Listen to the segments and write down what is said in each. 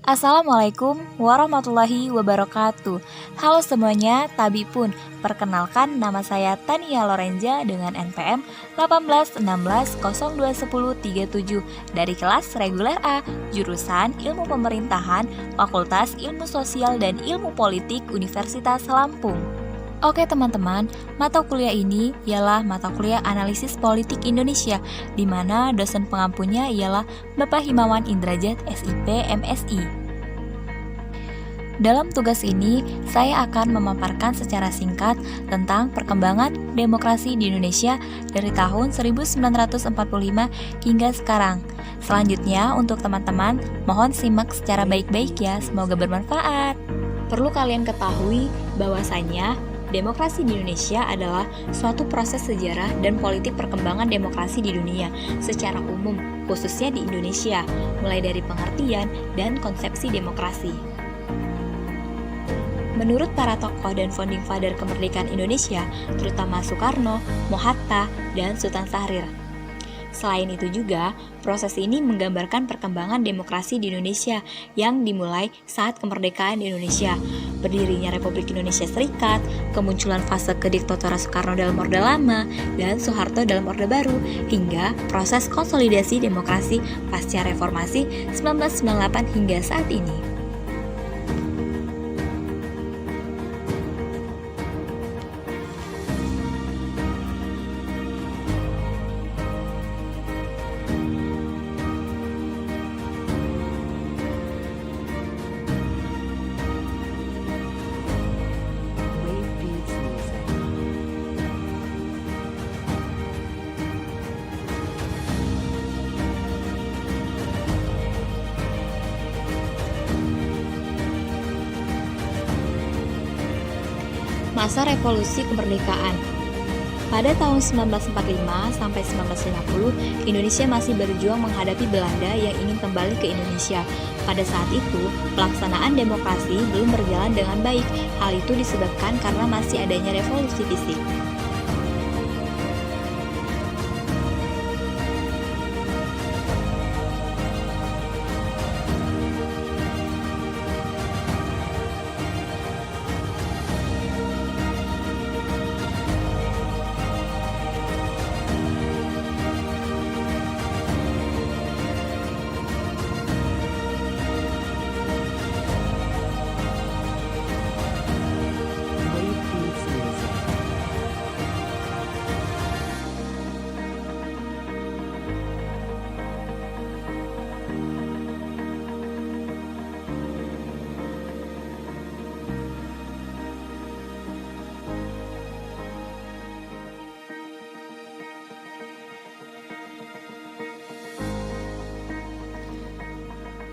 Assalamualaikum warahmatullahi wabarakatuh. Halo semuanya, Tabi pun. Perkenalkan, nama saya Tania Lorenza dengan NPM 1816021037 dari kelas reguler A, jurusan Ilmu Pemerintahan, Fakultas Ilmu Sosial dan Ilmu Politik Universitas Lampung. Oke teman-teman, mata kuliah ini ialah mata kuliah Analisis Politik Indonesia, di mana dosen pengampunya ialah Bapak Himawan Indrajat, SIP, MSI. Dalam tugas ini, saya akan memaparkan secara singkat tentang perkembangan demokrasi di Indonesia dari tahun 1945 hingga sekarang. Selanjutnya, untuk teman-teman, mohon simak secara baik-baik ya, semoga bermanfaat. Perlu kalian ketahui bahwasanya demokrasi di Indonesia adalah suatu proses sejarah dan politik perkembangan demokrasi di dunia secara umum, khususnya di Indonesia, mulai dari pengertian dan konsepsi demokrasi. Menurut para tokoh dan founding father kemerdekaan Indonesia, terutama Soekarno, Mohatta, dan Sultan Syahrir. Selain itu juga, proses ini menggambarkan perkembangan demokrasi di Indonesia yang dimulai saat kemerdekaan di Indonesia, berdirinya Republik Indonesia Serikat, kemunculan fase kediktatoran Soekarno dalam Orde Lama, dan Soeharto dalam Orde Baru, hingga proses konsolidasi demokrasi pasca reformasi 1998 hingga saat ini. Masa revolusi kemerdekaan. Pada tahun 1945 sampai 1950, Indonesia masih berjuang menghadapi Belanda yang ingin kembali ke Indonesia. Pada saat itu, pelaksanaan demokrasi belum berjalan dengan baik. Hal itu disebabkan karena masih adanya revolusi fisik.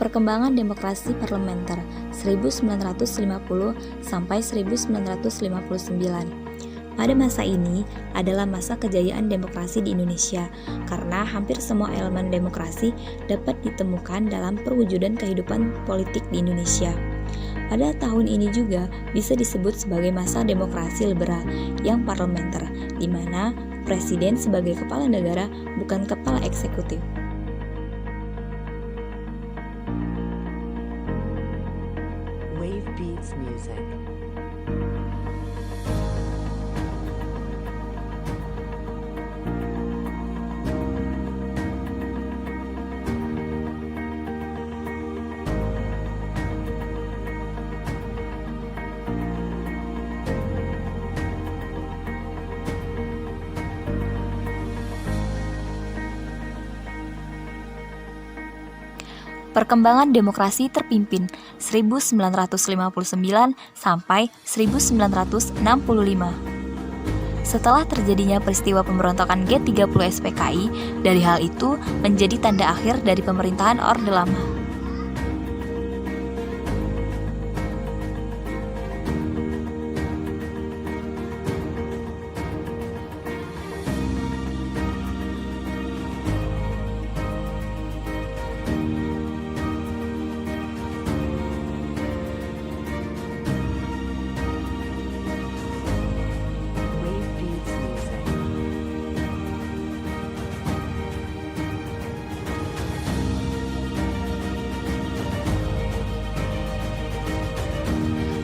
Perkembangan demokrasi parlementer 1950 sampai 1959. Pada masa ini adalah masa kejayaan demokrasi di Indonesia karena hampir semua elemen demokrasi dapat ditemukan dalam perwujudan kehidupan politik di Indonesia. Pada tahun ini juga bisa disebut sebagai masa demokrasi liberal yang parlementer, di mana presiden sebagai kepala negara bukan kepala eksekutif. Wave Beats Music. Perkembangan demokrasi terpimpin 1959 sampai 1965. Setelah terjadinya peristiwa pemberontakan G30 SPKI, dari hal itu menjadi tanda akhir dari pemerintahan Orde Lama.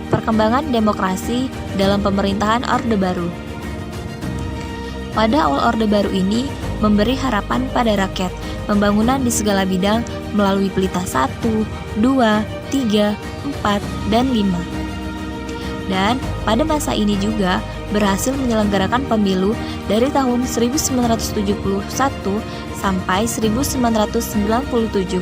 perkembangan demokrasi dalam pemerintahan Orde Baru. Pada awal Orde Baru ini memberi harapan pada rakyat, pembangunan di segala bidang melalui Pelita 1, 2, 3, 4, dan 5. Dan pada masa ini juga berhasil menyelenggarakan pemilu dari tahun 1971 sampai 1997.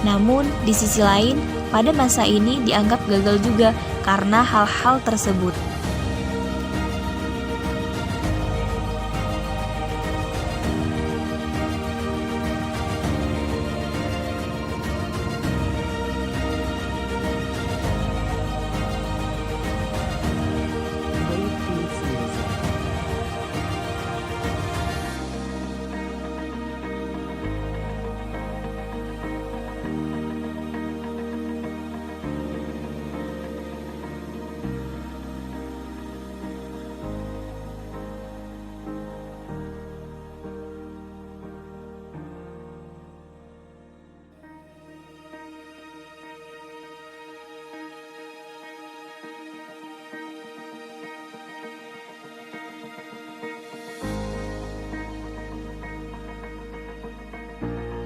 Namun, di sisi lain, pada masa ini dianggap gagal juga karena hal-hal tersebut. Wave Beats Music.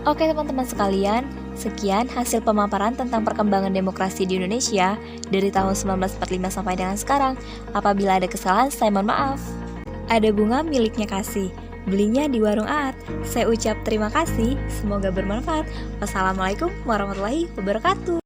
Oke teman-teman sekalian, sekian hasil pemaparan tentang perkembangan demokrasi di Indonesia dari tahun 1945 sampai dengan sekarang. Apabila ada kesalahan, saya mohon maaf. Ada bunga miliknya Kasih, belinya di warung Aat. Saya ucap terima kasih, semoga bermanfaat. Wassalamualaikum warahmatullahi wabarakatuh.